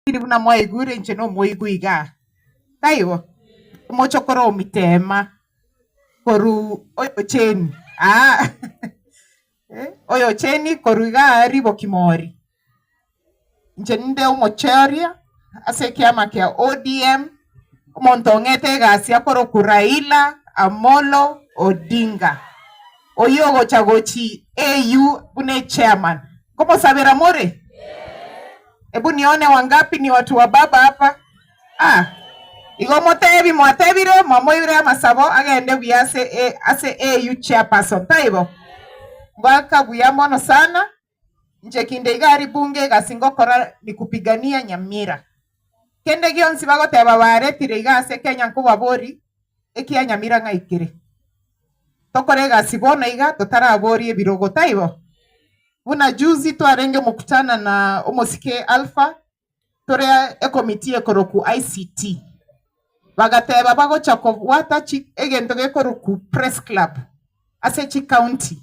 lakini buna mwaigure nche no muiguiga taibo mochokoro mitema koru ocheni oyo cheni koruga ribo kimori nche nde umocheria ase kiama kia ODM montongete gasia koro Raila Amolo Odinga oyogo chagochi AU bune chairman komo sabera more ebu nione wangapi ni watu wa baba hapa igo motebi mwatebire mamoire masabo agende biase ase AU chairperson taibo ngaka buyamono sana nje kinde igari bunge gasingo kora nikupigania Nyamira kende gionsi bagoteba baretire igase Kenya nkuba bori ekia Nyamira ngaikire tokorega sibona iga totarabori ebirogo taibo buna juzi twarenge mukutana na omosike Alpha torea committee ekoroku ICT bagateba bagocha ko wata chi egento gekoroku press club ase chi county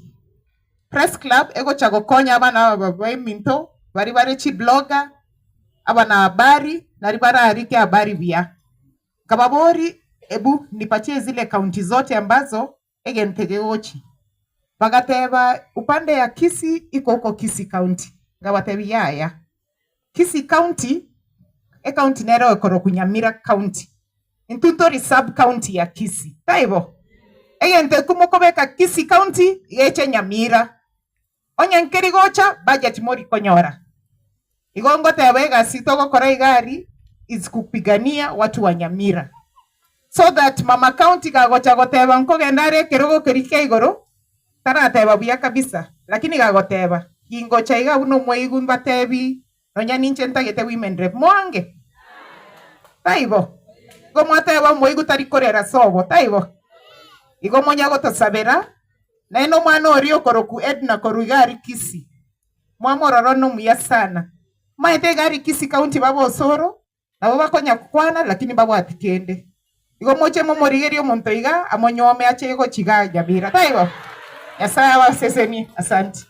press club ego chago konya abana babaminto bari chi blogger abana habari na ribara arike habari bia kababori ebu nipatie zile county zote ambazo egentegeochi bagateba upande ya Kisii iko huko Kisii county ngawatebi yaya Kisii county county nero ekoroku Nyamira county intutori sub county ya Kisii taibo egente kumokobeka Kisii county yeche Nyamira onye nkeri gocha budget mori konyora igongo tebega sitogo kora igari izikupigania watu wa Nyamira so that mama county kagocha goteba nkogendare kerogo kerike igoro tarateba buya kabisa lakini gagoteba ingocha iga uno mwigu mbatebi nonya ninche ntagete women rep mwange taibo gomwateba mwigu tarikorera sobo taibo igo monya gotosabera na eno mwana orio koroku Edna korugari Kisii mwamororo no muya sana maete gari Kisii county babo osoro nabo bakonya kukwana lakini babo atikende igo moche momorigerio montoiga amonyome achego chiga Nyamira taibo yasaya wa seseni asante